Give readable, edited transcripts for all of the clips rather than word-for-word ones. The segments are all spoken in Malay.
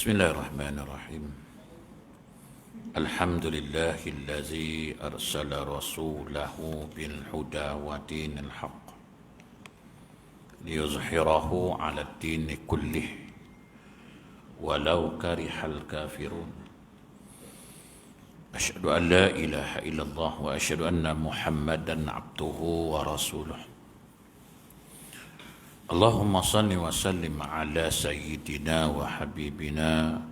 Bismillahirrahmanirrahim. Alhamdulillahillazi arsala rasulahu bil huda wa dinil haqq liyuzhirahu 'ala ad-dini kullih walau karihal kafirun. Asyhadu an la ilaha illallah wa asyhadu anna Muhammadan 'abduhu wa rasuluh. Allahumma salli wa sallim ala sayyidina wa habibina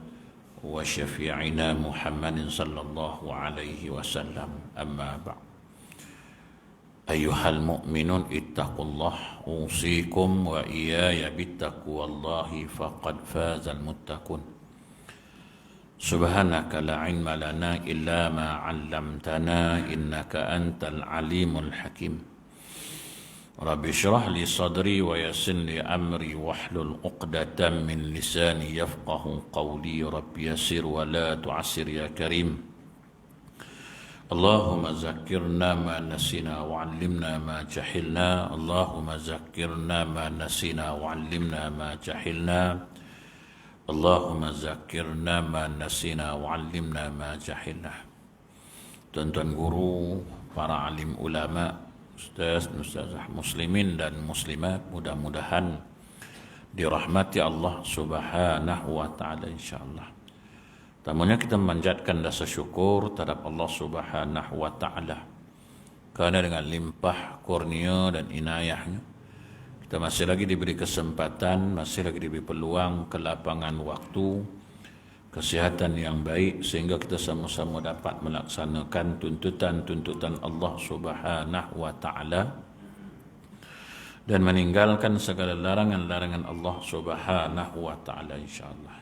wa syafi'ina Muhammadin sallallahu alaihi wasallam. Amma ba'd. Ayyuhal mu'minun ittaqullah usikum wa iyaya bittaqwallahi faqad fazal muttaqun. Subhanaka la ilma lana illa ma 'allamtana innaka antal alimul hakim. Rabbi syrah li sadri wa yassir li amri wahlul 'uqdatam min lisani yafqahu qawli. Rabbi yassir wa la tu'assir ya karim. Allahumma zakkirna ma nasina wa 'allimna ma jahilna. Allahumma zakkirna ma nasina wa 'allimna ma jahilna. Allahumma zakkirna ma nasina wa 'allimna ma jahilna. Tuan-tuan guru, para alim ulama, ustaz muslimin dan muslimat, mudah-mudahan dirahmati Allah Subhanahu wa taala insyaallah. Tamunya kita memanjatkan rasa syukur terhadap Allah Subhanahu wa taala kerana dengan limpah kurnia dan inayahnya kita masih lagi diberi kesempatan, masih lagi diberi peluang, kelapangan waktu, kesihatan yang baik sehingga kita sama-sama dapat melaksanakan tuntutan-tuntutan Allah Subhanahu wa taala dan meninggalkan segala larangan-larangan Allah Subhanahu wa taala insyaallah.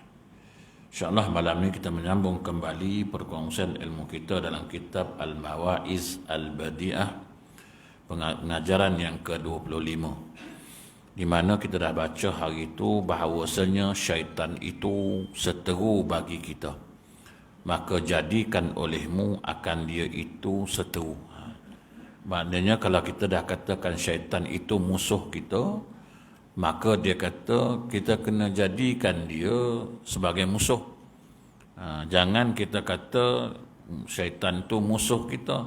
Insyaallah malam ini kita menyambung kembali perkongsian ilmu kita dalam kitab Al-Mawa'iz Al-Badi'ah, pengajaran yang ke-25, di mana kita dah baca hari itu bahawasanya syaitan itu seteru bagi kita, maka jadikan olehmu akan dia itu seteru. Maknanya kalau kita dah katakan syaitan itu musuh kita, maka dia kata kita kena jadikan dia sebagai musuh. Jangan kita kata syaitan itu musuh kita,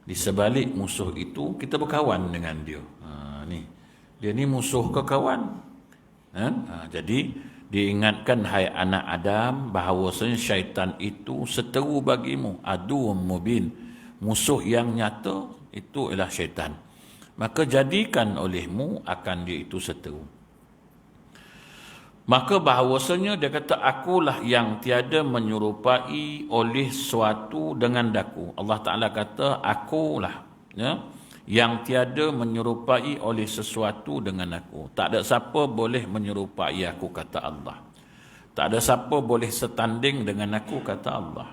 di sebalik musuh itu kita berkawan dengan dia. Dia ni musuh ke kawan? Jadi diingatkan hai anak Adam bahawasanya syaitan itu seteru bagimu, aduwwum mubin, musuh yang nyata itu ialah syaitan. Maka jadikan olehmu akan dia itu seteru. Maka bahawasanya dia kata akulah yang tiada menyerupai oleh suatu dengan daku. Allah Ta'ala kata akulah, ya, yang tiada menyerupai oleh sesuatu dengan aku. Tak ada siapa boleh menyerupai aku, kata Allah. Tak ada siapa boleh setanding dengan aku, kata Allah.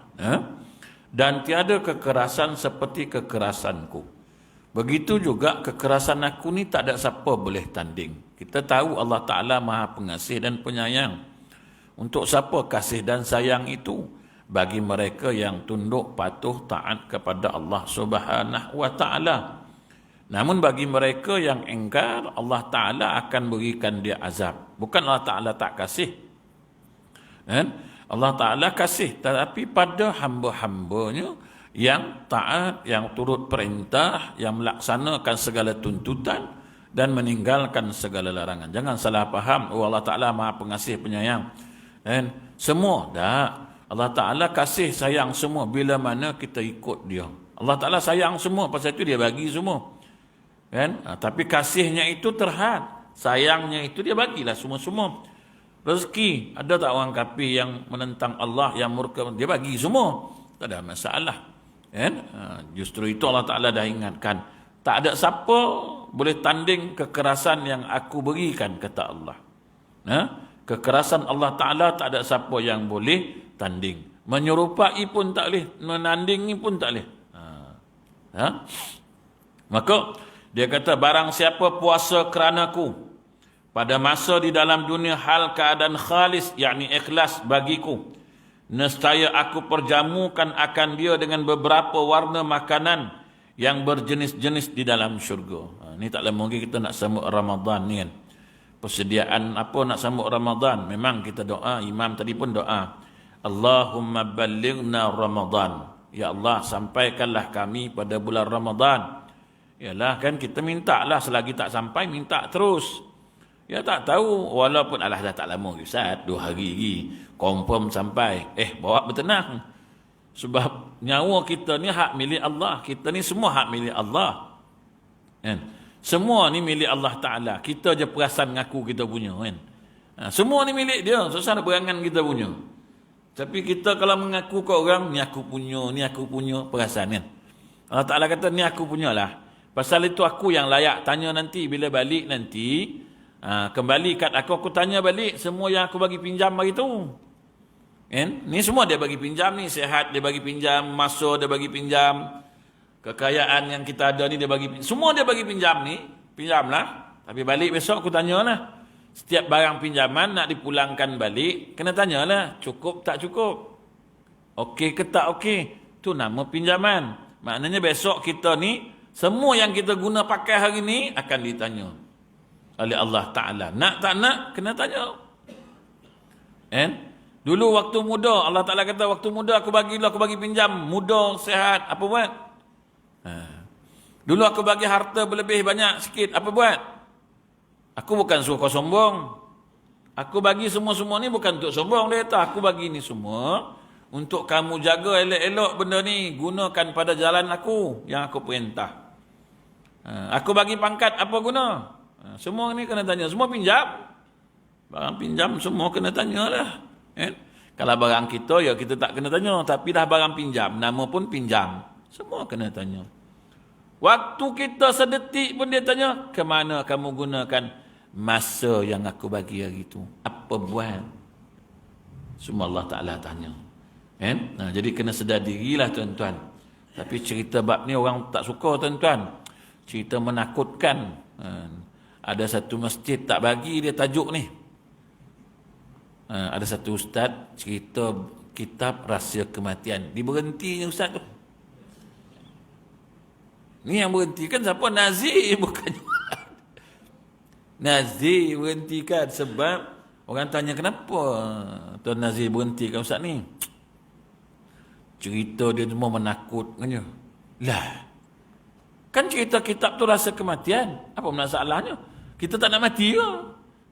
Dan tiada kekerasan seperti kekerasanku. Begitu juga kekerasan aku ni tak ada siapa boleh tanding. Kita tahu Allah Ta'ala Maha Pengasih dan Penyayang. Untuk siapa kasih dan sayang itu? Bagi mereka yang tunduk patuh taat kepada Allah Subhanahu wa Ta'ala. Namun bagi mereka yang engkar, Allah Ta'ala akan berikan dia azab. Bukan Allah Ta'ala tak kasih. Allah Ta'ala kasih, tetapi pada hamba-hambanya yang taat, yang turut perintah, yang melaksanakan segala tuntutan dan meninggalkan segala larangan. Jangan salah faham, oh Allah Ta'ala Maha Pengasih Penyayang. Semua, tak. Allah Ta'ala kasih sayang semua bila mana kita ikut dia. Allah Ta'ala sayang semua, pasal itu dia bagi semua. Tapi kasihnya itu terhad, sayangnya itu dia bagilah semua-semua. Rezeki, ada tak orang kafir yang menentang Allah, yang murka, dia bagi semua, tak ada masalah. Justru itu Allah Ta'ala dah ingatkan, tak ada siapa boleh tanding kekerasan yang aku berikan, kata Allah. Kekerasan Allah Ta'ala tak ada siapa yang boleh tanding. Menyerupai pun tak boleh, menandingi pun tak boleh. Maka dia kata, barang siapa puasa keranaku pada masa di dalam dunia hal keadaan khalis, yakni ikhlas bagiku, nescaya aku perjamukan akan dia dengan beberapa warna makanan yang berjenis-jenis di dalam syurga. Ni tak lama lagi kita nak sambut Ramadan ni kan. Persediaan apa nak sambut Ramadan? Memang kita doa, imam tadi pun doa, Allahumma ballighna Ramadan. Ya Allah, sampaikanlah kami pada bulan Ramadan. Yalah kan, kita minta lah, selagi tak sampai minta terus. Ya tak tahu, walaupun alah dah tak lama Ustaz, 2 hari lagi confirm sampai. Bawa bertenang. Sebab nyawa kita ni hak milik Allah. Kita ni semua hak milik Allah. Semua ni milik Allah Ta'ala. Kita je perasan ngaku kita punya kan. Semua ni milik dia. Susah nak berangan kita punya. Tapi kita kalau mengaku ke orang, ni aku punya, perasan kan. Allah Ta'ala kata, ni aku punya lah. Pasal itu aku yang layak tanya nanti, bila balik nanti, kembali kat aku tanya balik semua yang aku bagi pinjam hari tu. Ni semua dia bagi pinjam ni, sihat dia bagi pinjam, masa dia bagi pinjam, kekayaan yang kita ada ni dia bagi pinjam. Semua dia bagi pinjam ni, pinjamlah. Tapi balik besok aku tanyalah. Setiap barang pinjaman nak dipulangkan balik, kena tanyalah, cukup tak cukup? Okey ke tak okey? Tu nama pinjaman. Maknanya besok kita ni, semua yang kita guna pakai hari ni akan ditanya oleh Allah Ta'ala. Nak tak nak, kena tanya. Dulu waktu muda, Allah Ta'ala kata, waktu muda aku bagi pinjam. Muda, sehat, apa buat? Dulu aku bagi harta berlebih banyak sikit, apa buat? Aku bukan suruh kau sombong. Aku bagi semua-semua ni bukan untuk sombong. Dia kata, aku bagi ni semua untuk kamu jaga elok-elok benda ni. Gunakan pada jalan aku yang aku perintah. Aku bagi pangkat, apa guna? Semua ni kena tanya. Semua pinjam. Barang pinjam semua kena tanya lah. Kalau barang kita, ya kita tak kena tanya. Tapi dah barang pinjam, nama pun pinjam, semua kena tanya. Waktu kita sedetik pun dia tanya, ke mana kamu gunakan masa yang aku bagi hari itu? Apa buat? Semua Allah Ta'ala tanya. Jadi kena sedar dirilah tuan-tuan. Tapi cerita bab ni orang tak suka tuan-tuan. Cerita menakutkan. Ada satu masjid tak bagi dia tajuk ni. Ada satu ustaz cerita kitab Rahsia Kematian. Diberhentinya ustaz tu. Ni yang berhentikan siapa? Nazir, bukan Nazir berhentikan sebab orang tanya kenapa Tuan Nazir berhentikan ustaz ni. Cerita dia semua menakutkannya. Lah, kan cerita kitab tu Rahsia Kematian. Apa masalahnya? Kita tak nak mati ke?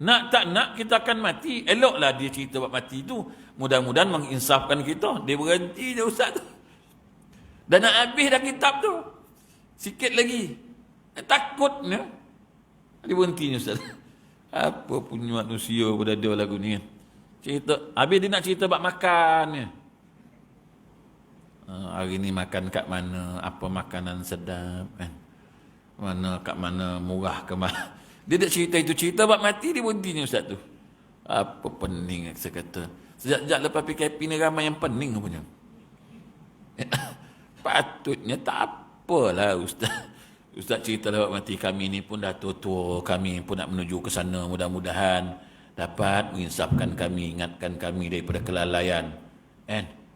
Nak tak nak kita akan mati. Eloklah dia cerita bab mati tu. Mudah-mudahan menginsafkan kita. Dia berhenti je ustaz tu. Dan nak habis dah kitab tu. Sikit lagi. Takutnya. Dia berhentinya ustaz. Apa punya manusia pada ada lagu ni. Cerita. Habis dia nak cerita bab makan ni. Hari ni makan kat mana, apa makanan sedap kan. Mana kat mana, murah ke mana. Dia tak cerita itu, cerita bab mati dia berhentinya ustaz tu. Apa pening saya kata. Sejak lepas PKP ni ramai yang pening punya. Patutnya tak apalah ustaz. Ustaz cerita bab mati, kami ni pun dah tua-tua, kami pun nak menuju ke sana, mudah-mudahan dapat menginsafkan kami, ingatkan kami daripada kelalaian.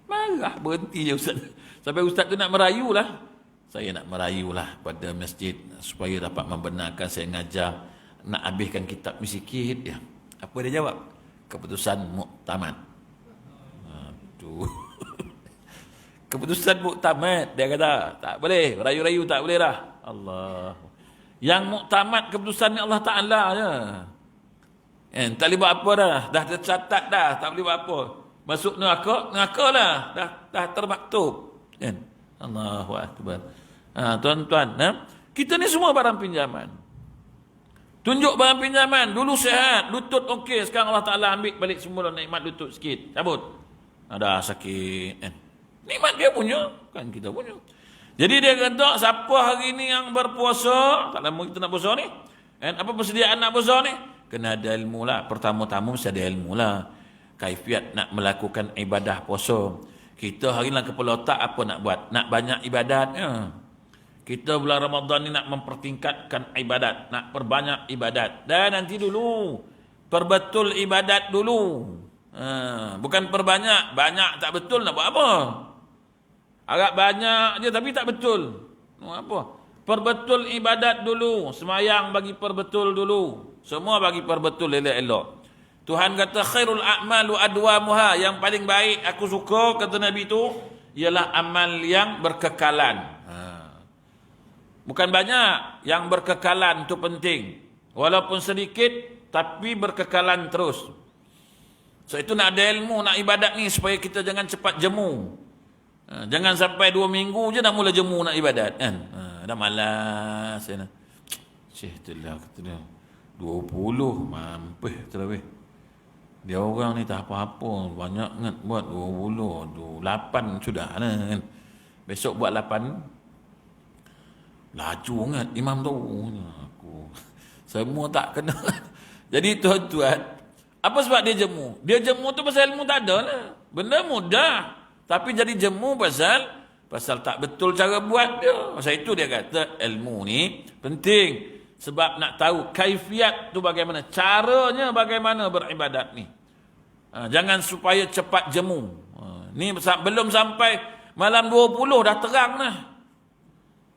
Marah berhenti je ustaz. Sampai ustaz tu nak merayu lah. Saya nak merayulah pada masjid supaya dapat membenarkan saya ngajar, nak habiskan kitab ni sikit ya. Apa dia jawab? Keputusan muktamad. Tu. Keputusan muktamad, dia kata tak boleh, rayu-rayu tak boleh dah. Allah. Yang muktamad keputusan ni Allah Taala je. Tak boleh buat apa dah tercatat dah, tak boleh buat apa. Masuk neraka lah, dah termaktub. Allahu akbar. Tuan-tuan, kita ni semua barang pinjaman. Tunjuk barang pinjaman, dulu sihat, lutut okey, sekarang Allah Taala ambil balik semula nikmat lutut sikit, cabut. Ada sakit, nikmat dia punya, kan kita punya. Jadi dia kata, siapa hari ni yang berpuasa, tak lama kita nak puasa ni, apa persediaan nak puasa ni? Kena ada ilmu lah, pertama-tama mesti ada ilmu lah. Kaifiat nak melakukan ibadah puasa. Kita hari ni kepala otak apa nak buat? Nak banyak ibadat. Kita bulan Ramadan ni nak mempertingkatkan ibadat, nak perbanyak ibadat. Dan nanti dulu perbetul ibadat dulu. Bukan perbanyak, banyak tak betul nak buat apa? Agak banyak je tapi tak betul. Apa? Perbetul ibadat dulu, semayang bagi perbetul dulu. Semua bagi perbetul elok-elok. Tuhan kata khairul a'malu adwamuha, yang paling baik aku suka kata Nabi tu ialah amal yang berkekalan. Bukan banyak, yang berkekalan tu penting. Walaupun sedikit tapi berkekalan terus. So itu nak ada ilmu, nak ibadat ni supaya kita jangan cepat jemu. Jangan sampai 2 minggu je dah mula jemu nak ibadat kan. Dah malas ya. Syekh itulah kata dia 20 mampus terlebih. Dia orang ni tak apa-apa, banyak sangat buat 20, 8 sudah lah kan. Besok buat 8. Laju sangat imam tu. Aku semua tak kena. Jadi tuan-tuan, apa sebab dia jemu? Dia jemu tu pasal ilmu tak ada lah. Benda mudah. Tapi jadi jemu pasal tak betul cara buat dia. Pasal itu dia kata ilmu ni penting. Sebab nak tahu kaifiat tu bagaimana, caranya bagaimana beribadat ni. Jangan supaya cepat jemu. Ni belum sampai malam 20 dah terang dah.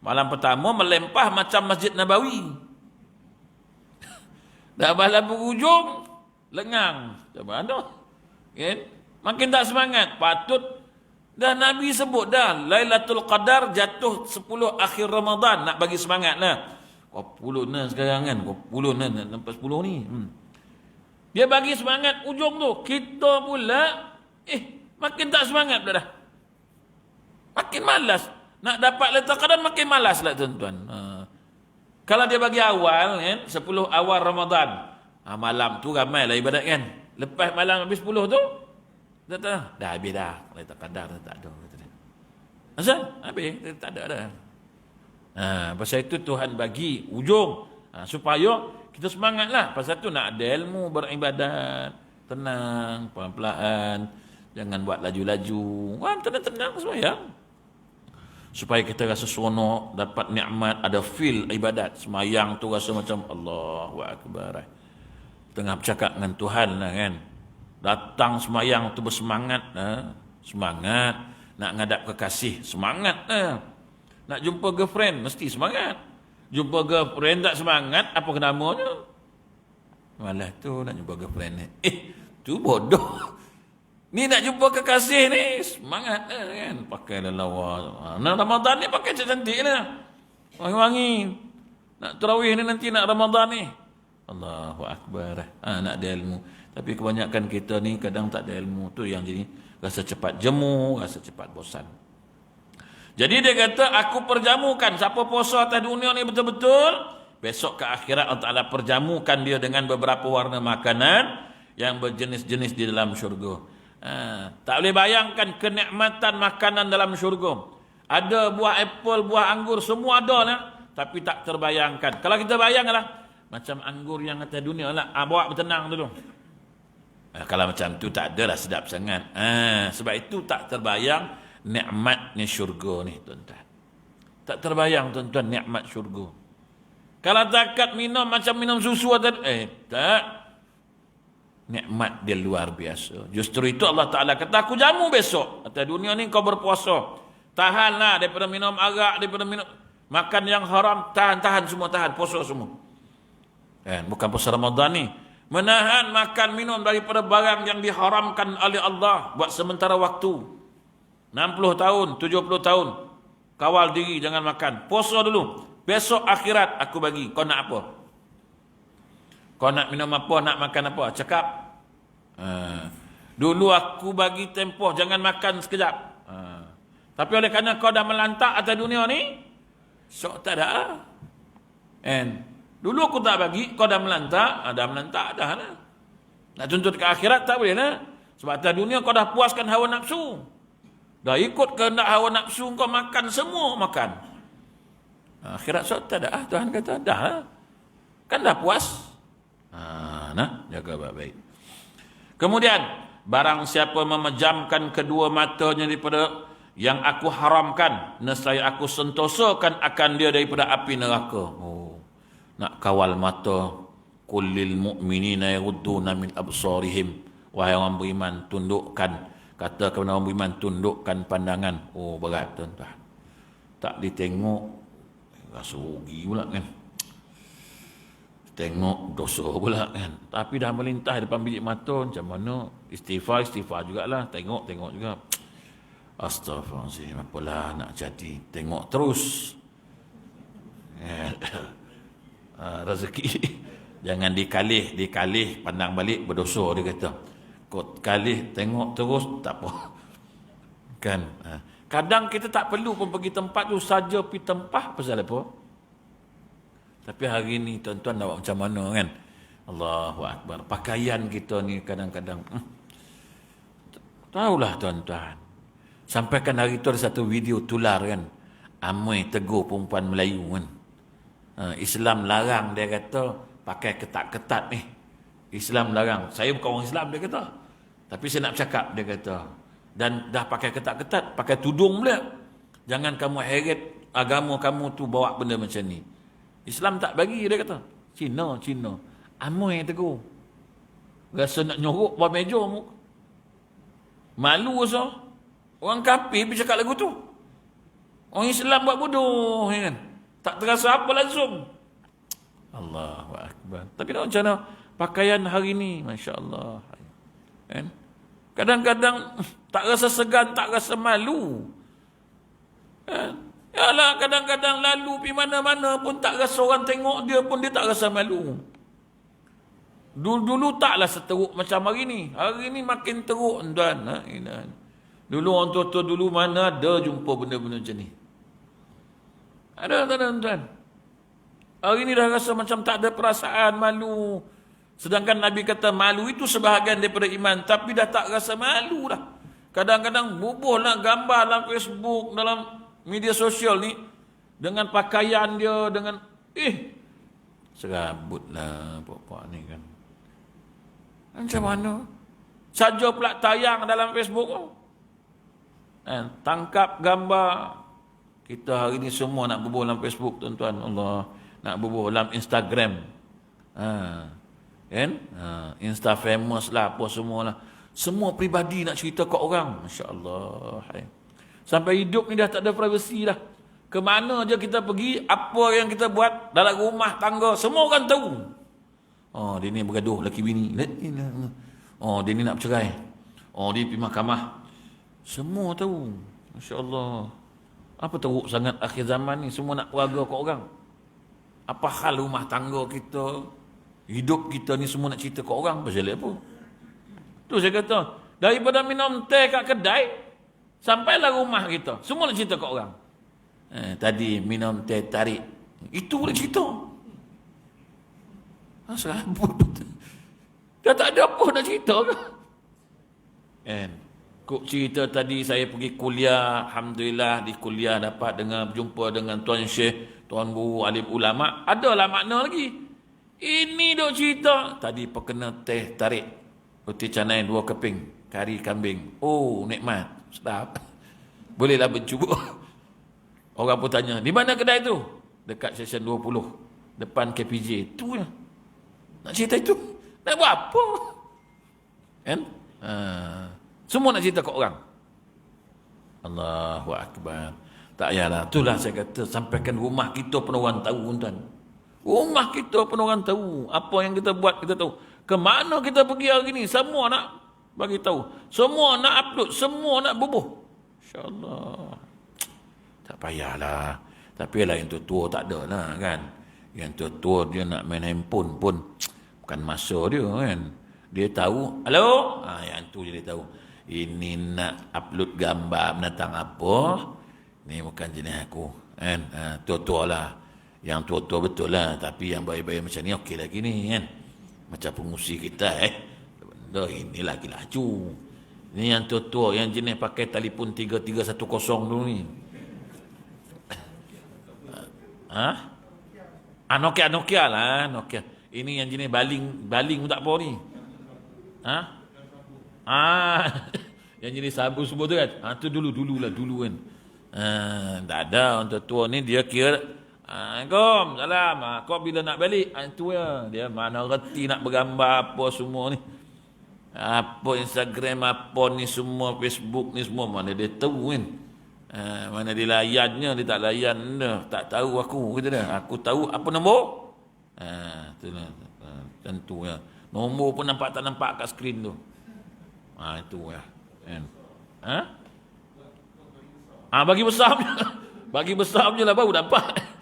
Malam pertama melempah macam Masjid Nabawi. Dah malam berhujung lengang. Coba ada. Kan? Makin tak semangat. Patut dah Nabi sebut dah Lailatul Qadar jatuh 10 akhir Ramadan, nak bagi semangat lah. Kau 10 nah sekarang kan, kau 10 nah sampai 10 ni. Dia bagi semangat ujung tu. Kita pula makin tak semangat dah. Makin malas. Nak dapat Lailatul Qadar makin malas lah tuan-tuan. Kalau dia bagi awal kan, 10 awal Ramadan. Malam tu ramai lah ibadat kan. Lepas malam habis 10 tu dah habis dah. Lailatul Qadar tak ada. Asal? Habis tak ada dah. Pasal itu Tuhan bagi ujung supaya kita semangatlah. Pasal itu nak ada ilmu beribadat, tenang, pelan-pelan, jangan buat laju-laju. Tenang-tenang semayang. Supaya kita rasa seronok, dapat nikmat, ada feel ibadat. Semayang tu rasa macam Allahu Akbar. Tengah bercakap dengan Tuhan lah kan. Datang semayang tu bersemangat, semangat. Nak ngadap kekasih, semangat lah. Nak jumpa girlfriend, mesti semangat. Jumpa girlfriend tak semangat, apa namanya? Malah tu nak jumpa girlfriend ni. Tu bodoh. Ni nak jumpa kekasih ni, semangat lah kan. Pakai lawa. Nak Ramadan ni pakai cantik lah. Wangi-wangi. Nak tarawih ni nanti nak Ramadan ni. Allahu Akbar. Nak ada ilmu. Tapi kebanyakan kita ni kadang tak ada ilmu. Tu yang jadi rasa cepat jemu, rasa cepat bosan. Jadi dia kata, aku perjamukan. Siapa puasa atas dunia ni betul-betul, besok ke akhirat Allah Ta'ala perjamukan dia dengan beberapa warna makanan yang berjenis-jenis di dalam syurga. Tak boleh bayangkan kenikmatan makanan dalam syurga. Ada buah apple, buah anggur, semua ada lah. tapi tak terbayangkan. Kalau kita bayanglah macam anggur yang atas dunia lah, bawa bertenang dulu. Kalau macam tu tak adalah sedap sangat. Sebab itu tak terbayang nikmatnya syurga ni, tuan-tuan. Tak terbayang, tuan-tuan, nikmat syurga. Kalau takat minum macam minum susu atau tak. Nikmat dia luar biasa. Justru itu Allah Ta'ala kata, aku jamu besok. Atas dunia ni kau berpuasa. Tahanlah daripada minum arak, daripada minum makan yang haram. Tahan semua, tahan. Puasa semua. Bukan puasa Ramadan ni. Menahan makan minum daripada barang yang diharamkan oleh Allah. Buat sementara waktu. 60 tahun, 70 tahun. Kawal diri, jangan makan. Puasa dulu. Besok akhirat aku bagi. Kau nak apa? Kau nak minum apa? Nak makan apa? Cakap. Dulu aku bagi tempoh. Jangan makan sekejap. Tapi oleh kerana kau dah melantak atas dunia ni, sok tak ada. Dulu aku tak bagi, kau dah melantak. Dah melantak, dah lah. Nak tuntut ke akhirat tak boleh lah. Sebab atas dunia kau dah puaskan hawa nafsu. Dah ikut kehendak hawa nafsu, kau makan semua makan. Akhirat sok tak ada. Tuhan kata, dah lah. Kan dah puas. Jaga baik-baik. Kemudian, barang siapa memejamkan kedua matanya daripada yang aku haramkan, nescaya aku sentosakan akan dia daripada api neraka. Nak kawal mata, kullil mu'minina yaghuduna min absarihim. Wahai orang beriman, tundukkan, kata kepada orang beriman, tundukkan pandangan. Berat, tuan-tuan. Tak ditengok, rasa rugi pula kan. Tengok dosa pula kan. Tapi dah melintas depan bilik mata, macam mana? Istighfar jugalah. Tengok juga. Astaghfirullahaladzim, apalah nak jadi. Tengok terus. Rezeki. Jangan dikalih, pandang balik berdosa, dia kata. Kau kalih, tengok terus, tak apa. Kan? Kadang kita tak perlu pun pergi tempat tu saja, pergi tempat pasal apa? Tapi hari ni tuan-tuan nak buat macam mana kan? Allahu Akbar. Pakaian kita ni kadang-kadang tahulah tuan-tuan. Sampaikan hari tu ada satu video tular kan. Amai tegur perempuan Melayu kan. Islam larang, dia kata pakai ketat-ketat ni. Islam larang. Saya bukan orang Islam, dia kata. Tapi saya nak bercakap, dia kata. Dan dah pakai ketat-ketat, pakai tudung pula. Jangan kamu heret agama kamu tu bawa benda macam ni. Islam tak bagi, dia kata. Cina. Amai tegur. Rasa nak nyorok bawah meja mu. Malu rasa. Orang kafir pergi cakap lagu tu. Orang Islam buat bodoh, kan? Tak terasa apa langsung. Allahu Akbar. Tapi nak macam mana? Pakaian hari ni, Masya Allah. Kan? Kadang-kadang tak rasa segan, tak rasa malu. Kan? Yalah, kadang-kadang lalu pergi mana-mana pun tak rasa orang tengok dia pun dia tak rasa malu. Dulu taklah seteruk macam hari ni. Hari ni makin teruk, tuan. Dulu orang tua-tua dulu mana ada jumpa benda-benda macam ni. Ada, tuan. Hari ni dah rasa macam tak ada perasaan malu. Sedangkan Nabi kata malu itu sebahagian daripada iman. Tapi dah tak rasa malu dah. Kadang-kadang bubuhlah gambar dalam Facebook, dalam media sosial ni dengan pakaian dia, dengan serabutlah puak-puak ni kan. Macam mana? Saja pula tayang dalam Facebook tu. Tangkap gambar. Kita hari ni semua nak berbual dalam Facebook, tuan-tuan. Allah, nak berbual dalam Instagram. Kan? Insta famous lah, apa semualah. Semua peribadi nak cerita kat orang. Masya-Allah. Sampai hidup ni dah tak ada privasi dah. Kemana je kita pergi, apa yang kita buat dalam rumah tangga, semua orang tahu. Dia ni bergaduh laki bini. Dia ni nak bercerai. Dia pergi mahkamah. Semua tahu. Masya-Allah. Apa teruk sangat akhir zaman ni, semua nak peraga kat orang. Apa hal rumah tangga kita, hidup kita ni semua nak cerita kat orang. Pasal apa? Tu saya kata, daripada minum teh kat kedai, sampailah rumah kita, semua nak cerita kat orang. Tadi minum teh tarik, itu boleh cerita. Serabut. Dah tak ada apa nak cerita ke? Kok cerita tadi saya pergi kuliah, alhamdulillah di kuliah dapat berjumpa dengan Tuan Syekh Tuan Guru, alim ulama, adalah makna lagi. Ini dok cerita. Tadi perkena teh tarik. Roti canai 2 keping. Kari kambing. Oh, nikmat. Sedap. Bolehlah bercuba. Orang pun tanya, di mana kedai tu? Dekat Seksyen 20. Depan KPJ. Itu lah. Nak cerita itu. Nak buat apa? Kan? Semua nak cerita ke orang. Allahu Akbar. Tak payahlah. Itulah saya kata, sampaikan rumah kita pun orang tahu, tuan. Rumah kita pun orang tahu. Apa yang kita buat, kita tahu. Kemana kita pergi hari ni, semua nak bagi tahu. Semua nak upload, semua nak bubuh. InsyaAllah. Tak payahlah. Tapi lah yang tua-tua tak ada lah kan. Yang tua-tua dia nak main handphone pun bukan masa dia kan. Dia tahu, halo? Yang tu je dia tahu. Ini nak upload gambar menatang apa? Ni bukan jenis aku. Kan? Tua-tua lah. Yang tua-tua betul lah. Tapi yang baik-baik macam ni okey lagi ni kan. Macam pengusi kita benda ini lagi laju. Ni yang tua-tua, yang jenis pakai telefon 3310 dulu ni. Nokia lah, Nokia. Ini yang jenis baling pun tak apa ni. Yang jenis sabu semua tu kan. Tu dulu kan. Tak ada orang tua ni dia kira Assalamualaikum, salam. Kau bila nak balik? Itu ya. Dia mana reti nak bergambar apa semua ni. Apa Instagram, apa ni semua, Facebook ni semua. Mana dia tahu kan. Mana dia layannya, dia tak layan dah. Tak tahu aku, kata dah. Aku tahu apa nombor? Itulah. Tentu ya. Nombor pun nampak tak nampak kat skrin tu. Itu ya. Bagi besar je lah baru dapat.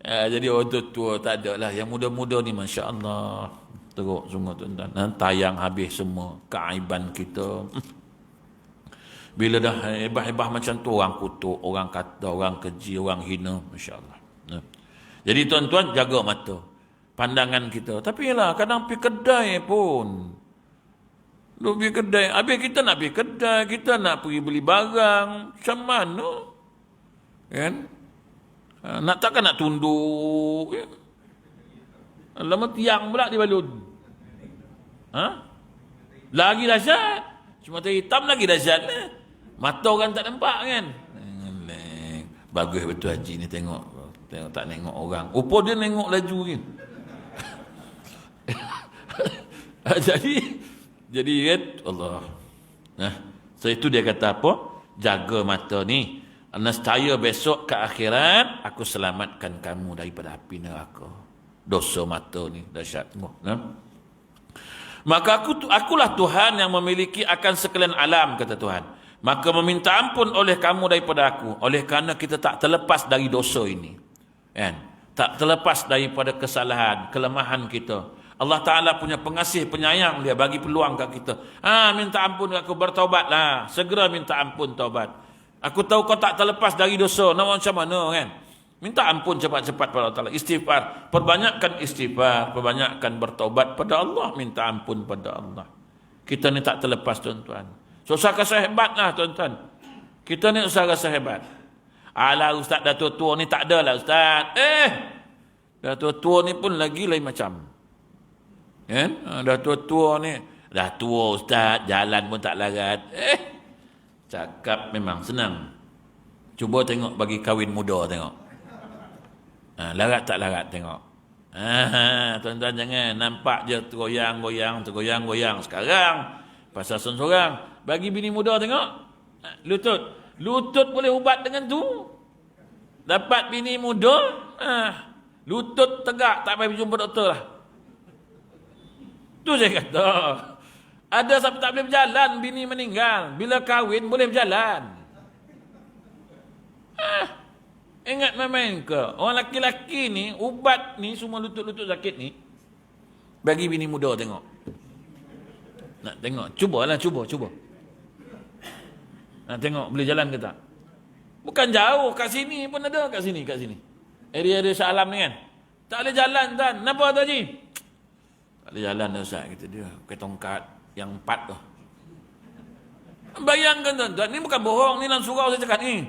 Jadi orang tua tak ada lah. Yang muda-muda ni Masya Allah. Teruk semua tuan-tuan. Tayang habis semua keaiban kita. Bila dah hebah-hebah macam tu, orang kutuk, orang kata, orang keji, orang hina. Masya Allah. Jadi tuan-tuan, jaga mata. Pandangan kita. Tapi lah, kadang pergi kedai pun. Pergi kedai. Habis kita nak pergi kedai, kita nak pergi beli barang. Macam mana? Kan? Takkan nak tunduk. Ya? Lama tiang pula di balun. Lagi dahsyat. Cuma hitam lagi dahsyat lah. Mata orang tak nampak kan. Bagus betul haji ni tengok tak nengok orang. Apa dia nengok laju kan. Jadi kan Allah. So itu dia kata apa? Jaga mata ni. Nescaya besok ke akhirat aku selamatkan kamu daripada api neraka. Dosa mata ni dahsyat semua. Maka akulah Tuhan yang memiliki akan sekalian alam, kata Tuhan. Maka meminta ampun oleh kamu daripada aku. Oleh kerana kita tak terlepas dari dosa ini. Kan? Tak terlepas daripada kesalahan, kelemahan kita. Allah Ta'ala punya pengasih, penyayang. Dia bagi peluang kat kita. Minta ampun aku, bertaubatlah. Segera minta ampun, taubat. Aku tahu kau tak terlepas dari dosa. Nak macam mana kan? Minta ampun cepat-cepat pada Allah Ta'ala. Istighfar. Perbanyakkan istighfar. Perbanyakkan bertaubat pada Allah. Minta ampun pada Allah. Kita ni tak terlepas tuan-tuan. So, usah rasa hebat lah tuan-tuan. Kita ni usah rasa hebat. Alah ustaz dah tua-tua ni tak ada lah ustaz. Dah tua-tua ni pun lagi lain macam. Kan? Dah tua-tua ni. Dah tua ustaz. Jalan pun tak larat. Cakap memang senang. Cuba tengok bagi kahwin muda tengok. Larat tak larat tengok. Tuan-tuan jangan nampak je tergoyang-goyang. Sekarang pasal seorang bagi bini muda tengok. Lutut boleh ubat dengan tu. Dapat bini muda, lutut tegak tak payah jumpa doktor lah. Tu saya kata. Ada siapa tak boleh berjalan, bini meninggal. Bila kahwin boleh berjalan. Ingat main-main ke? Orang laki-laki ni, ubat ni, semua lutut-lutut sakit ni, bagi bini muda tengok. Nak tengok? Cubalah, cuba. Nak tengok boleh jalan ke tak? Bukan jauh, kat sini pun ada, kat sini. Area-area Shah Alam ni kan. Tak boleh jalan tuan. Kenapa tu Haji? Tak boleh jalan dah Ustaz, kata dia. Pakai tongkat yang 4 tu. Bayangkan tuan-tuan, ni bukan bohong, ni dalam surau saya cakap ni.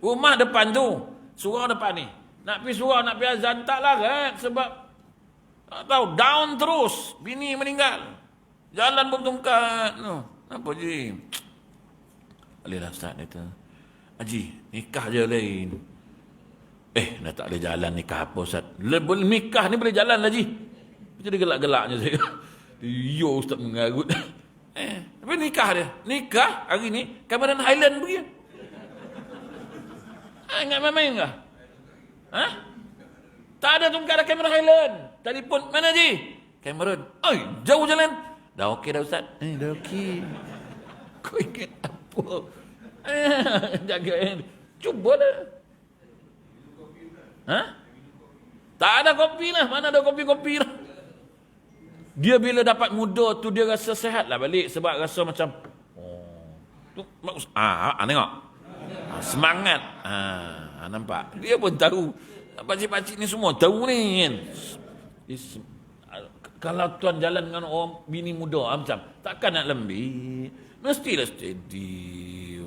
Rumah depan tu, surau depan ni. Nak pergi surau, nak pergi azan, tak larat. Sebab, tak tahu, down terus. Bini meninggal. Jalan bertungkat. No. Apa je? Bolehlah Ustaz kata, Haji, nikah je lain. Dah tak boleh jalan nikah apa Ustaz? Nikah ni boleh jalan lah Haji. Jadi gelak-gelaknya saya. Yo Ustaz mengarut. Tapi nikah dia. Nikah hari ni Cameron Highland pergi. Ingat main-main kah? Tak ada tungkat dah Cameron Highland. Telefon, mana Haji? Cameron. Jauh jalan. Dah okey dah Ustaz. Dah okey. Kau ingat apa? Jaga cubalah. Tak ada kopi lah. Mana ada kopi-kopi lah. Dia bila dapat muda tu dia rasa sehat lah balik. Sebab rasa macam tu, tengok semangat. Nampak. Dia pun tahu. Pakcik-pakcik ni semua tahu ni kan. Kalau tuan jalan dengan orang bini muda macam takkan nak lembik. Mestilah steady.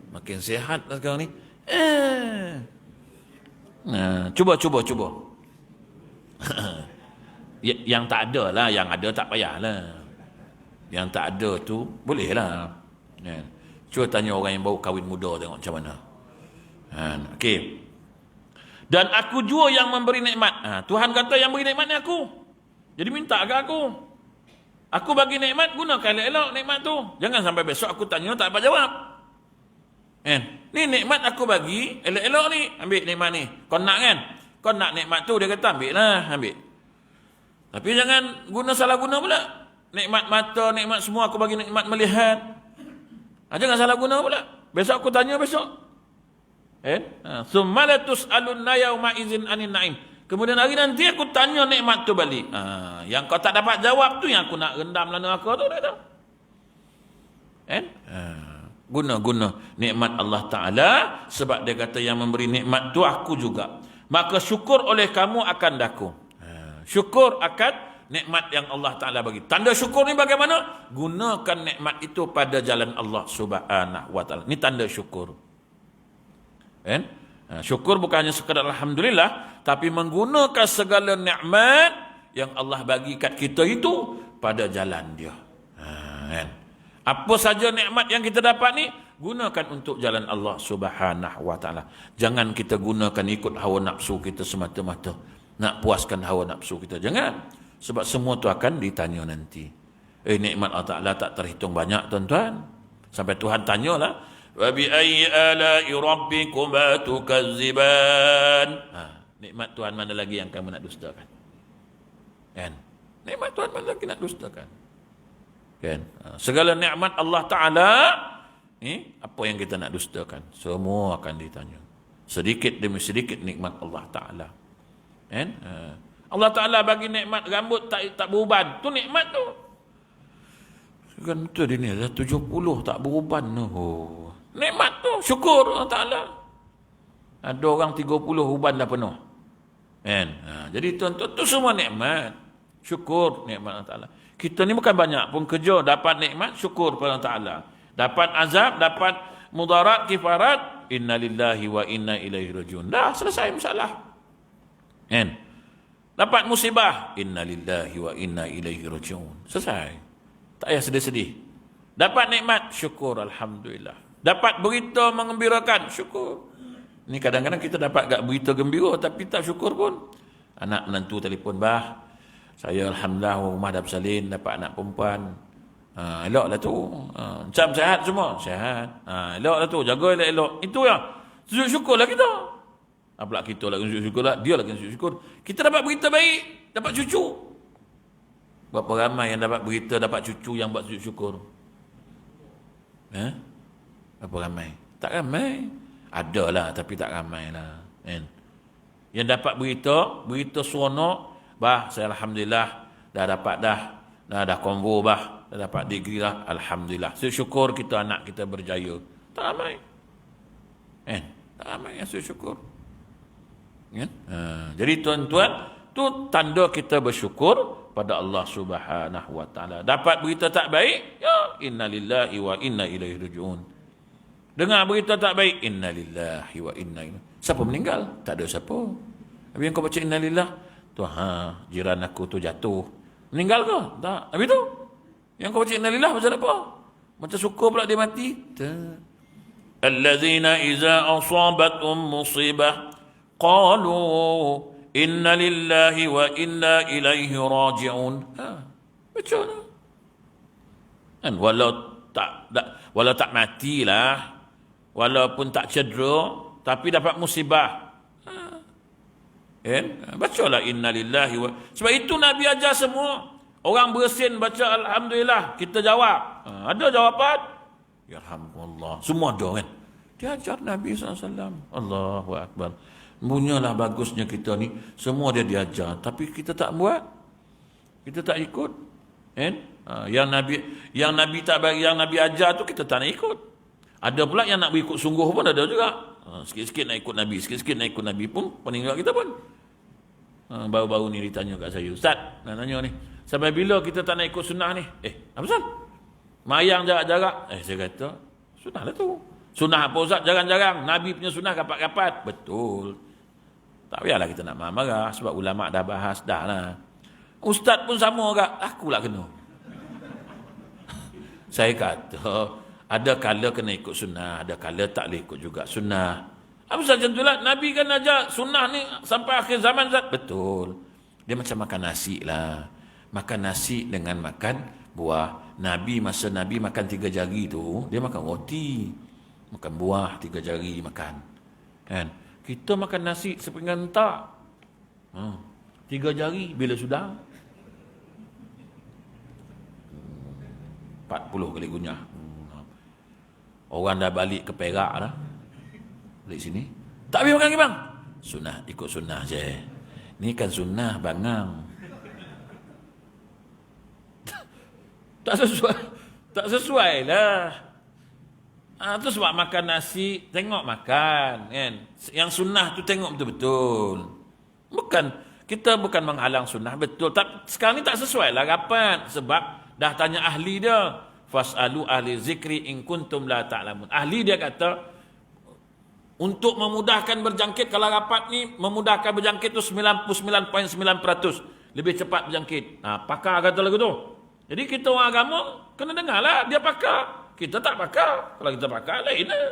Makin sehat lah sekarang ni. Cuba. Yang tak ada lah. Yang ada tak payahlah. Yang tak ada tu boleh lah. Cuba tanya orang yang baru kahwin muda tengok macam mana. Okey. Dan aku jua yang memberi nikmat. Tuhan kata yang beri nikmat ni aku. Jadi minta ke aku. Aku bagi nikmat, gunakan elok-elok nikmat tu. Jangan sampai besok aku tanya tak dapat jawab. Ni nikmat aku bagi, elok-elok ni. Ambil nikmat ni. Kau nak kan? Kau nak nikmat tu, dia kata ambil lah. Ambil. Tapi jangan guna salah guna pula. Nikmat mata, nikmat semua aku bagi nikmat melihat. Jangan salah guna pula. Besok aku tanya besok. Summa la tus'alunna yauma idzin anin na'im. Kemudian hari nanti aku tanya nikmat tu balik. Yang kau tak dapat jawab tu yang aku nak rendam dalam neraka tu dah. Guna nikmat Allah Ta'ala. Sebab dia kata yang memberi nikmat tu aku juga. Maka syukur oleh kamu akan daku. Syukur akan nikmat yang Allah Ta'ala bagi. Tanda syukur ni bagaimana? Gunakan nikmat itu pada jalan Allah Subhanahu Wa Ta'ala. Ni tanda syukur. Syukur bukannya sekadar Alhamdulillah, tapi menggunakan segala nikmat yang Allah bagi kat kita itu pada jalan dia. Apa saja nikmat yang kita dapat ni, gunakan untuk jalan Allah Subhanahu Wa Ta'ala. Jangan kita gunakan ikut hawa nafsu kita semata-mata. Nak puaskan hawa nafsu kita. Jangan. Sebab semua tu akan ditanya nanti. Nikmat Allah Ta'ala tak terhitung banyak tuan-tuan. Sampai Tuhan tanyalah, wa bi ayyi ala'i rabbikuma tukazziban. Nikmat Tuhan mana lagi yang kamu nak dustakan? Nikmat Tuhan mana lagi nak dustakan? Segala nikmat Allah Ta'ala apa yang kita nak dustakan? Semua akan ditanya. Sedikit demi sedikit nikmat Allah Ta'ala. Allah Ta'ala bagi nikmat rambut tak beruban. Tu nikmat tu. Kan tu dia ni dah 70 tak beruban tu. Nikmat tu, syukur Allah Ta'ala. Ada orang 30 uban dah penuh. Jadi tuan-tuan, tu semua nikmat. Syukur nikmat Allah Ta'ala. Kita ni bukan banyak pun kerja, dapat nikmat, syukur pada Allah Ta'ala. Dapat azab, dapat mudarat, kifarat, inna lillahi wa inna ilaihi rajiun. Dah selesai masalah. Dapat musibah, inna lillahi wa inna ilaihi rajiun. Selesai. Tak payah sedih-sedih. Dapat nikmat, syukur, Alhamdulillah. Dapat berita mengembirakan, syukur. Ni kadang-kadang kita dapat gak berita gembira tapi tak syukur pun. Anak menantu telefon, bah, saya Alhamdulillah rumah dah bersalin, dapat anak perempuan. Eloklah tu. Macam sehat semua? Sehat. Eloklah tu, jaga elok-elok. Itu ya. Sujud syukurlah kita. Pula kita lagi sujud syukur lah. Dia lagi sujud syukur. Kita dapat berita baik, dapat cucu. Berapa ramai yang dapat berita, dapat cucu yang buat sujud syukur? Berapa ramai? Tak ramai. Adalah tapi tak ramai lah. Yang dapat berita seronok, bah saya Alhamdulillah dah dapat dah konvo bah, dah dapat degree lah, Alhamdulillah. Syukur kita anak kita berjaya. Tak ramai. Tak ramai yang syukur. Jadi tuan-tuan, tu tanda kita bersyukur pada Allah Subhanahu Wa Ta'ala. Dapat berita tak baik, ya innalillahi wa inna ilaihi rajiun. Dengar berita tak baik, innalillahi wa inna ilaihi. Siapa meninggal? Tak ada siapa. Habis yang kau baca innalillah, tu jiran aku tu jatuh. Meninggal ke? Tak. Habis tu, yang kau baca innalillah macam apa? Macam syukur pula dia mati? Tak. Alladzina iza asabatum musibah qalu inna lillahi wa inna ilaihi raji'un. Baca lah. Kan walau tak matilah, walaupun tak cedera, tapi dapat musibah. Bacalah inna lillahi wa. Sebab itu Nabi ajar semua. Orang bersin baca alhamdulillah, kita jawab. Ada jawapan? Yarhamukallah. Semua ada kan? Dia ajar Nabi SAW. Allahu Akbar. Punyalah bagusnya kita ni, semua dia diajar, tapi kita tak buat. Kita tak ikut. Yang Nabi ajar tu kita tak nak ikut. Ada pula yang nak ikut sungguh pun ada juga. Sikit-sikit nak ikut Nabi, sikit-sikit nak ikut Nabi pun peninggal kita pun. Baru-baru ni ditanya kat saya, Ustaz, nak tanya ni, sampai bila kita tak nak ikut sunnah ni? Apa Ustaz? Mayang jarak-jarak. Saya kata, sunnah lah tu. Sunnah apa Ustaz? Jarang-jarang. Nabi punya sunnah kapat-kapat. Betul. Tak payahlah kita nak marah, sebab ulama' dah bahas dah lah. Ustaz pun sama kak, aku lah kena. Saya kata, ada kala kena ikut sunnah, ada kala tak boleh ikut juga sunnah. Apa saja itulah, Nabi kan ajar sunnah ni sampai akhir zaman. Betul. Dia macam makan nasi lah. Makan nasi dengan makan buah. Nabi masa Nabi makan 3 jari tu, dia makan roti, makan buah 3 jari makan. Kan? Kita makan nasi sepinggan tak. 3 jari bila sudah 40 kali gunyah. Orang dah balik ke Perak dah. Balik sini. Tak habis makan lagi bang. Sunnah, ikut sunnah je. Ni kan sunnah bangang. Tak sesuai lah. Tu sebab makan nasi, tengok makan. Kan? Yang sunnah tu tengok betul-betul. Kita bukan menghalang sunnah, betul. Sekarang ni tak sesuai lah kapan. Sebab dah tanya ahli dia. Fas'alu ahli zikri in kuntum la ta'lamun. Ahli dia kata, untuk memudahkan berjangkit, kalau rapat ni memudahkan berjangkit tu 99.9%. Lebih cepat berjangkit. Pakar kata lagu tu. Jadi kita orang agama, kena dengar lah. Dia pakar. Kita tak pakar. Kalau kita pakar, lain lah.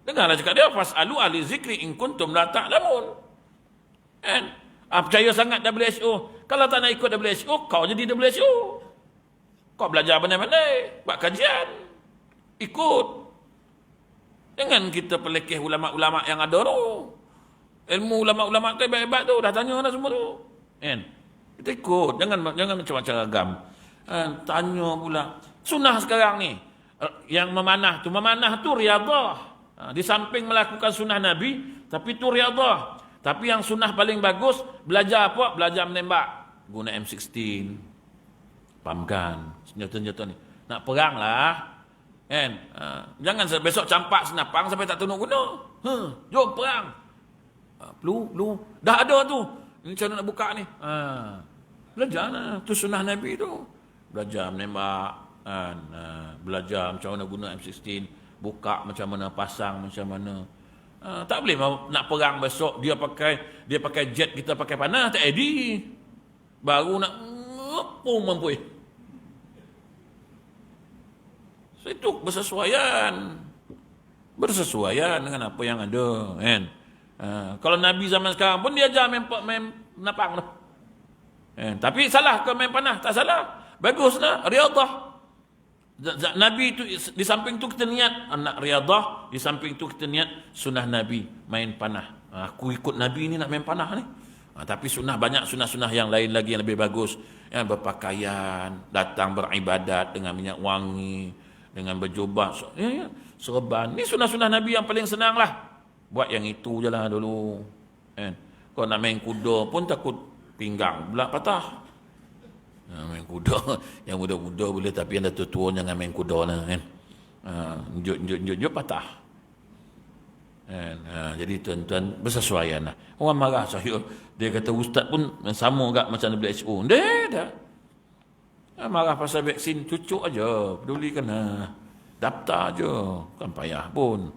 Dengarlah cakap dia. Fas'alu ahli zikri in kuntum la ta'lamun. Kan? Percaya sangat WHO. Kalau tak nak ikut WHO, kau jadi WHO. Kau belajar pandai-pandai, buat kajian, ikut. Jangan kita pelekeh ulama'-ulama' yang ada tu. Ilmu ulama'-ulama' tu hebat-hebat tu, dah tanya dah semua tu. Kan? Kita ikut, jangan macam-macam agam. Tanya pula. Sunnah sekarang ni, yang memanah tu riadah. Di samping melakukan sunnah Nabi, tapi tu riadah. Tapi yang sunnah paling bagus, belajar apa? Belajar menembak. Guna M16. Pahamkan senjata-senjata ni. Nak perang lah. Kan? Jangan besok campak senapang sampai tak tahu nak guna. Jom perang. Perlu. Dah ada tu. Ini macam mana nak buka ni? Belajar lah. Tu sunnah Nabi tu. Belajar menembak. Belajar macam mana guna M16. Buka macam mana, pasang macam mana. Tak boleh nak perang besok dia pakai jet, kita pakai panah, tak edi. Baru nak mampu. So itu bersesuaian dengan apa yang ada, kan. Kalau Nabi zaman sekarang pun dia ajar main napang lah. Tapi salah ke main panah? Tak salah. Baguslah riadah. Nabi itu di samping tu kita niat nak riadah, di samping tu kita niat sunnah Nabi main panah. Aku ikut Nabi ni nak main panah ni. Tapi banyak sunnah-sunnah yang lain lagi yang lebih bagus. Yang berpakaian, datang beribadat dengan minyak wangi, dengan berjubah, serban. Ni sunnah-sunnah Nabi yang paling senang lah. Buat yang itu je lah dulu. Kau nak main kuda pun takut pinggang pula patah. Main kuda, yang muda-muda boleh, tapi yang dah tua jangan main kuda lah. Njut patah. Jadi tuan-tuan bersesuaian lah. Orang marah saya, dia kata ustaz pun sama agak macam WHO. Dah. Marah pasal vaksin, cucuk aja, pedulikan lah. Daftar aja, bukan payah pun.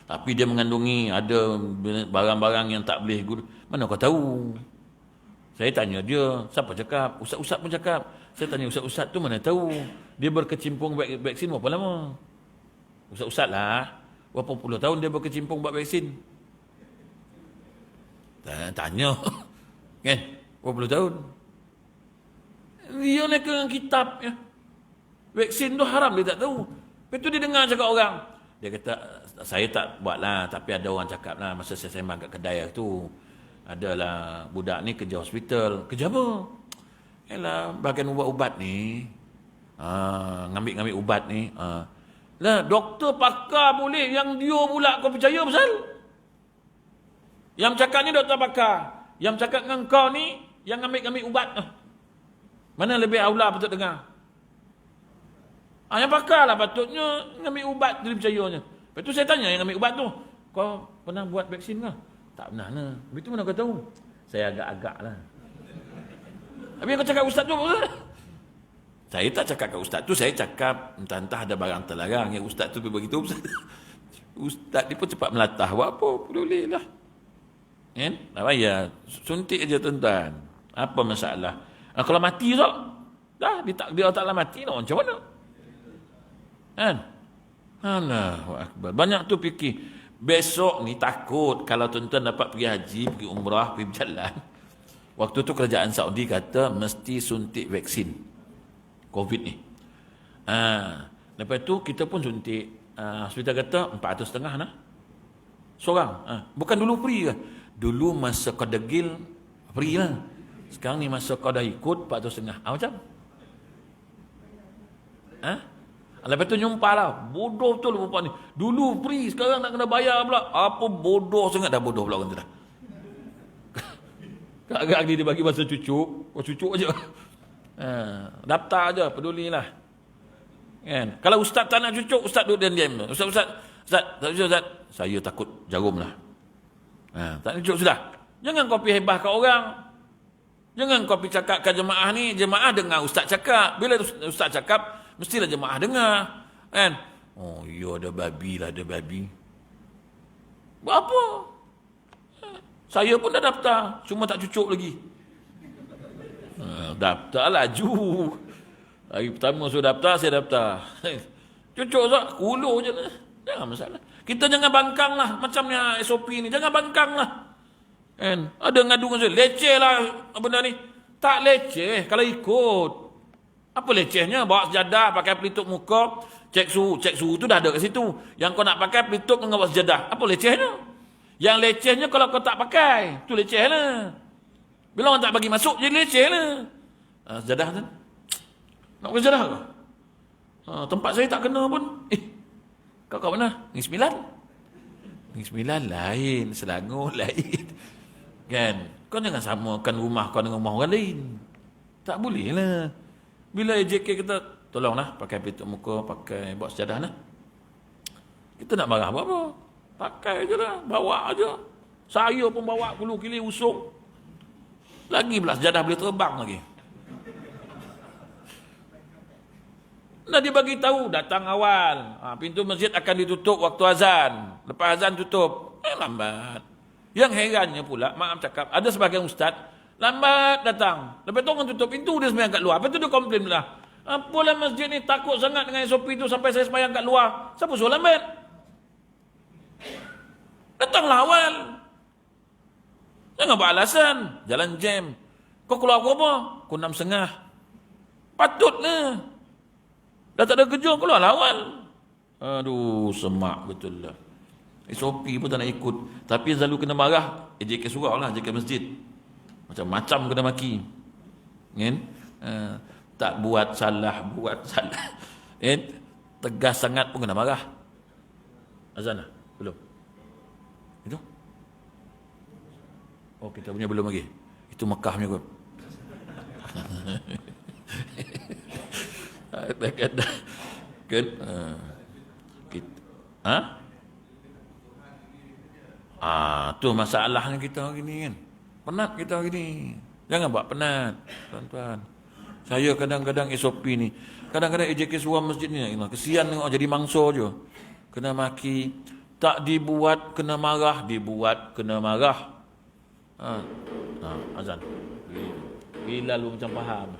Tapi dia mengandungi ada barang-barang yang tak boleh guna. Mana kau tahu? Saya tanya dia, siapa cakap? Ustaz-ustaz pun cakap. Saya tanya ustaz-ustaz tu mana tahu? Dia berkecimpung vaksin berapa lama? Ustaz-ustaz lah. Berapa puluh tahun dia berkecimpung buat vaksin? Tanya. Kan? Berapa puluh tahun? Dia nak ke kitab ya. Vaksin tu haram dia tak tahu. Lepas tu dia dengar cakap orang. Dia kata, saya tak buat lah. Tapi ada orang cakap lah. Masa saya sembang kat kedai tu. Adalah budak ni kerja hospital. Kerja apa? Yalah, bagian ubat-ubat ni. Ngambil-ngambil ubat ni. Lah, doktor pakar boleh. Yang dia pula kau percaya pasal? Yang cakap ni doktor pakar. Yang cakap dengan kau ni, yang ngambil-ngambil ubat. Mana lebih aula patut dengar? Yang pakar lah patutnya ngambil ubat dia percayanya. Lepas tu saya tanya yang ngambil ubat tu, kau pernah buat vaksin ke? Tak pernah lah. Habis tu mana kau tahu? Saya agak-agak lah. Habis kau cakap ustaz tu apa? Saya tak cakap kat ustaz tu, saya cakap entah-entah ada barang terlarang yang ustaz tu begitu. Ustaz ni pun cepat melatah. Buat apa? Peduli lah. Kan? Tak payah. Suntik aja tuan-tuan. Apa masalah? Kalau mati tak? Dah, ditakdir Allah Ta'ala mati nak macam mana? Kan? Allahu Akbar. Banyak tu fikir. Besok ni takut kalau tuan-tuan dapat pergi haji, pergi umrah, pergi berjalan. Waktu tu kerajaan Saudi kata mesti suntik vaksin COVID ni. Lepas tu kita pun suntik. Hospital kata 450 lah. Seorang. Bukan dulu free ke? Dulu masa kau degil free lah. Sekarang ni masa kau dah ikut 450. Macam? Lepas tu nyumpah lah. Bodoh betul perempuan ni. Dulu free, sekarang nak kena bayar pula. Apa bodoh sangat dah bodoh pula orang tu dah. Agak-agak dia bagi masa cucuk. Kau cucuk aja. Daftar aja, pedulilah. Kan? Kalau ustaz tak nak cucuk, ustaz duduk diam-diam. Ustaz, saya takut jarum lah. Tak nak cucuk sudah. Jangan kau pergi hebah kat orang. Jangan kau pergi cakap kat jemaah ni. Jemaah dengar ustaz cakap. Bila ustaz cakap, mestilah jemaah dengar. Kan? Oh, ya ada babi lah, ada babi. Buat apa? Saya pun dah daftar. Cuma tak cucuk lagi. Daftar laju. Hari pertama suruh daftar, saya daftar. Cucuk tak? Kuluh je lah. Jangan masalah. Kita jangan bangkang lah. Macamnya SOP ni. Jangan bangkang lah. Kan? Ada ngadu dengan saya. Leceh lah benda ni. Tak leceh kalau ikut. Apa lecehnya? Bawa sejadah, pakai pelitup muka, cek suhu. Cek suhu tu dah ada kat situ. Yang kau nak pakai pelitup dengan bawa sejadah. Apa lecehnya? Yang lecehnya kalau kau tak pakai. Tu leceh lah. Bila orang tak bagi masuk, jadi leceh lah. Sejadah tu. Nak pakai sejadah ke? Tempat saya tak kena pun. Kau kat mana? Negeri Sembilan? Negeri Sembilan lain. Selangor lain. Kan? Kau jangan samakan rumah kau dengan rumah orang lain. Tak boleh lah. Bila AJK kata, tolonglah pakai pelitup muka, pakai bawa sejadah lah. Kita nak marah apa-apa. Pakai je lah. Bawa je. Saya pun bawa bulu kili usuk. Lagi pula sejadah boleh terbang lagi. Nah, dia bagi tahu datang awal. Pintu masjid akan ditutup waktu azan. Lepas azan tutup. Lambat. Yang herannya pula, maaf cakap, ada sebagian ustaz lambat datang. Lepas tu orang tutup pintu, dia sembahyang kat luar. Lepas tu dia komplain pula. Apalah masjid ni takut sangat dengan SOP tu sampai saya sembahyang kat luar. Siapa suruh lambat? Datanglah awal. Jangan buat alasan. Jalan jam. Kau keluar pukul apa? Pukul 6.30. Patutlah. Dah tak ada kerja, keluarlah awal. Aduh, semak betul lah. SOP pun tak nak ikut. Tapi selalu kena marah. AJK surau lah, AJK masjid. Macam-macam kena maki. Kan? Tak buat salah. Kan? Tegas sangat pun kena marah. Azan lah? Belum? Itu? Oh, kita punya belum lagi. Itu Mekah punya kot. Kan? Tu masalahnya kita hari ni kan. Penat kita hari ni. Jangan buat penat, tuan-tuan. Saya kadang-kadang SOP ni. Kadang-kadang AJK suruh masjid ni. Kesian tengok jadi mangsa je. Kena maki. Tak dibuat kena marah, dibuat kena marah. Azan. Bilal pun macam faham.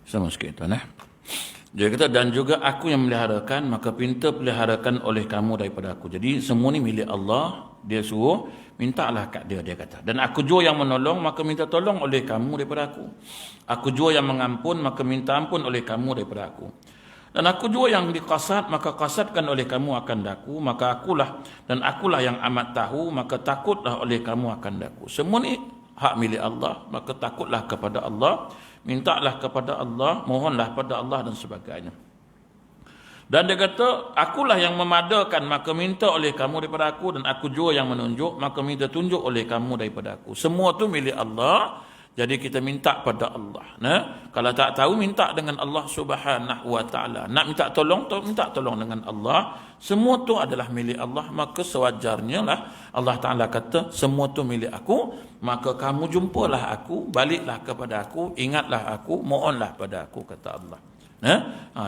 Sama sikit tuan. Dia kata, dan juga aku yang meliharakan, maka pinta peliharakan oleh kamu daripada aku. Jadi semua ni milik Allah. Dia suruh, mintalah kat dia, dia kata. Dan aku jua yang menolong, maka minta tolong oleh kamu daripada aku. Aku jua yang mengampun, maka minta ampun oleh kamu daripada aku. Dan aku jua yang diqasad, maka qasadkan oleh kamu akan daku. Maka akulah, dan akulah yang amat tahu, maka takutlah oleh kamu akan daku. Semua ni hak milik Allah, maka takutlah kepada Allah, mintalah kepada Allah, mohonlah pada Allah dan sebagainya. Dan dia kata, akulah yang memadakan, maka minta oleh kamu daripada aku, dan aku jua yang menunjuk, maka minta tunjuk oleh kamu daripada aku. Semua tu milik Allah. Jadi kita minta pada Allah. Nah, kalau tak tahu minta dengan Allah Subhanahu wa taala. Nak minta tolong, minta tolong dengan Allah. Semua tu adalah milik Allah, maka sewajarnya lah Allah Taala kata semua tu milik aku, maka kamu jumpalah aku, baliklah kepada aku, ingatlah aku, mohonlah pada aku, kata Allah.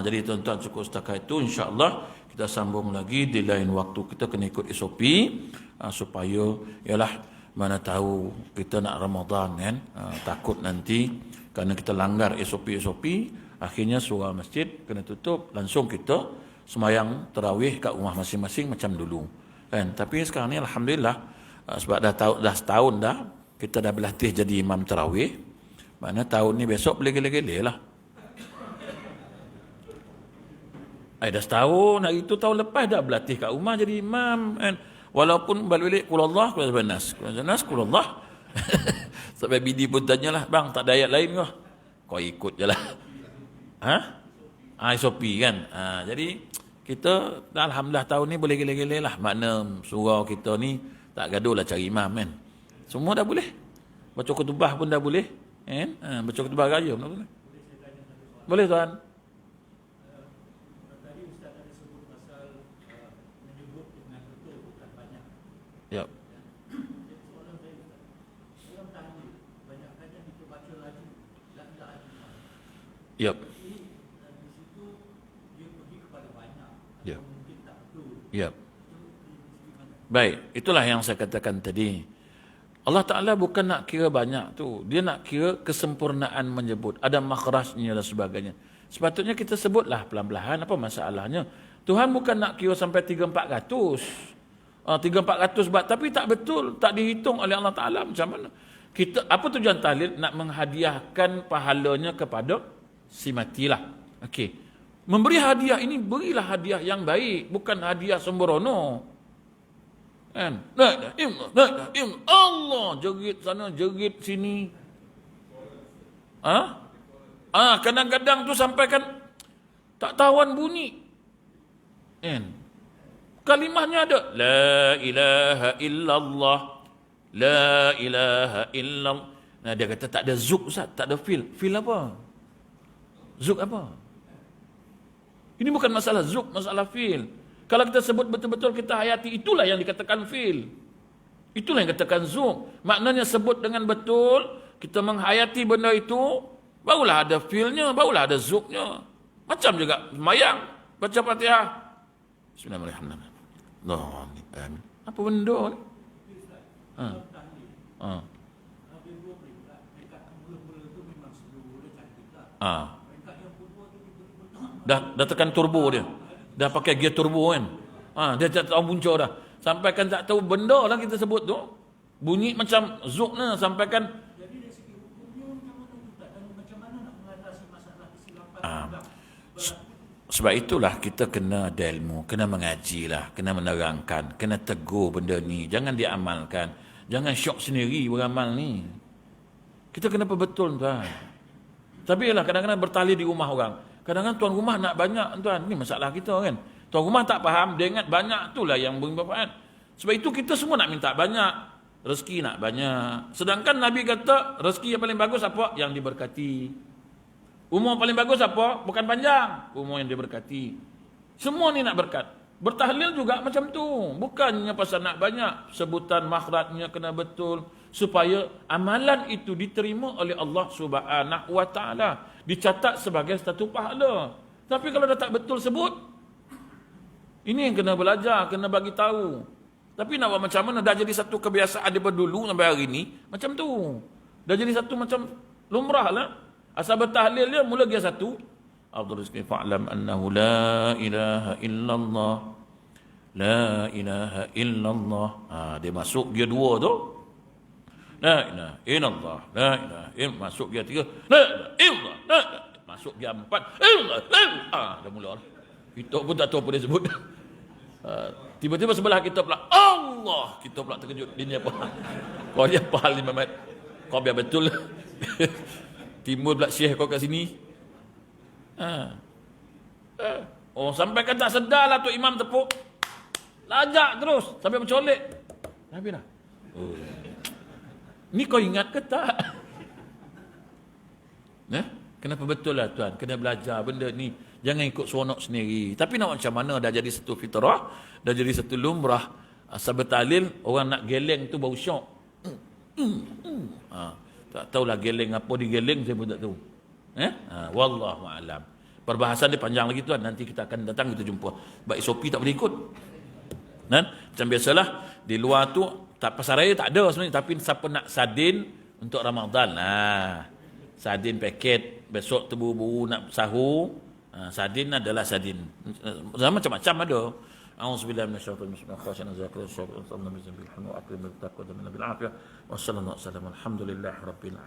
Jadi tuan-tuan cukup setakat itu, insya-Allah kita sambung lagi di lain waktu. Kita kena ikut SOP supaya ialah mana tahu kita nak Ramadan kan, takut nanti kerana kita langgar SOP, akhirnya surau masjid kena tutup, langsung kita semayang tarawih kat rumah masing-masing macam dulu kan. Tapi sekarang ni alhamdulillah, sebab dah setahun dah kita dah berlatih jadi imam tarawih, mana tahun ni besok boleh gele-gele lah. Dah setahun, hari tu tahun lepas dah berlatih kat rumah jadi imam kan. Walaupun balik-balik kulallah, kulallah. Sampai bini pun tanyalah, bang tak ada ayat lain ke? Kau ikut je lah. SOP kan. Jadi kita alhamdulillah tahun ni boleh gele-gele lah. Makna surau kita ni tak gaduh lah cari imam kan. Semua dah boleh. Baca khutbah pun dah boleh kan. Baca khutbah raya pun dah boleh. Boleh tuan. Ya. Ya. Ya. Ya. Baik, itulah yang saya katakan tadi. Allah Ta'ala bukan nak kira banyak tu. Dia nak kira kesempurnaan menyebut. Ada makhrajnya dan sebagainya. Sepatutnya kita sebutlah pelan-pelan, apa masalahnya. Tuhan bukan nak kira sampai 300-400. 300-400 bat, tapi tak betul, tak dihitung oleh Allah Ta'ala. Macam mana? Kita, apa tujuan tahlil? Nak menghadiahkan pahalanya kepada si matilah. Okey. Memberi hadiah ini, berilah hadiah yang baik, bukan hadiah sembrono. Kan? Allah, jerit sana, jerit sini. Kadang-kadang tu sampaikan tak tawan bunyi. Kan? Kalimahnya ada la ilaha illallah, la ilaha illallah. Nah, dia kata tak ada zuk, Ustaz, tak ada feel. Feel apa? Zuk apa? Ini bukan masalah zuk, masalah feel. Kalau kita sebut betul-betul kita hayati, itulah yang dikatakan feel. Itulah yang dikatakan zuk. Maknanya sebut dengan betul, kita menghayati benda itu, barulah ada feelnya, barulah ada zuknya. Macam juga semayang, baca Fatihah. Bismillahirrahmanirrahim. Amin. Apa benda ni? Dah tekan turbo dia. Dah pakai gear turbo kan. Dia tak tahu punca dah. Sampaikan tak tahu benda lah kita sebut tu. Bunyi macam zuknya sampaikan. Jadi dari segi hukumnya macam mana nak mengatasi masalah kesilapan? Sebab itulah kita kena ada ilmu, kena mengaji lah, kena menerangkan, kena tegur benda ni. Jangan diamalkan. Jangan syok sendiri beramal ni. Kita kena betul tuan. Tapi ialah kadang-kadang bertali di rumah orang. Kadang-kadang tuan rumah nak banyak tuan. Ni masalah kita kan. Tuan rumah tak faham, dia ingat banyak tu lah yang bermanfaat. Sebab itu kita semua nak minta banyak. Rezeki nak banyak. Sedangkan Nabi kata rezeki yang paling bagus apa? Yang diberkati. Umur paling bagus apa? Bukan panjang. Umur yang diberkati. Semua ni nak berkat. Bertahlil juga macam tu. Bukannya pasal nak banyak. Sebutan makhrajnya kena betul. Supaya amalan itu diterima oleh Allah Subhanahu wa ta'ala. Dicatat sebagai satu pahala. Tapi kalau dah tak betul sebut, ini yang kena belajar, kena bagi tahu. Tapi nak buat macam mana? Dah jadi satu kebiasaan daripada dulu sampai hari ni. Macam tu. Dah jadi satu macam lumrah lah. Asal bertahlil dia mula dia satu. Afdhalul rizqi fa'lam annahu la ilaha illallah. La ilaha illallah. Dia masuk dia dua tu. La ilaha illallah. La ilaha illallah. Masuk dia tiga. La ilaha illallah. Masuk dia empat. Dah mula lah. Kita pun tak tahu apa dia sebut. Tiba-tiba sebelah kita pula Allah. Kita pula terkejut. Dia ni apa? Kau ni apa hal ni Muhammad? Kau biar betul. Timbul pula syekh kau kat sini. Sampai kan tak sedar lah tu imam tepuk. Lajak terus. Sampai mencolek. Habis dah. Ni kau ingat ke tak? Kenapa betul lah tuan? Kena belajar benda ni. Jangan ikut seronok sendiri. Tapi nak macam mana, dah jadi satu fitrah, dah jadi satu lumrah. Asal bertalil, orang nak geleng tu bau syok. Tak tahulah geleng apa digeleng, saya pun tak tahu. Wallahu a'lam. Perbahasan dia panjang lagi tuan. Nanti kita akan datang, kita jumpa. Baik SOP tak boleh ikut. Macam biasalah, di luar tu, tak pasar raya tak ada sebenarnya. Tapi siapa nak sardin untuk Ramadan. Sardin paket, besok terburu-buru nak sahur. Sardin adalah sardin. Macam-macam ada. A'udzubillahi minasyaitonir rajim. Wassalamualaikum warahmatullahi wabarakatuh.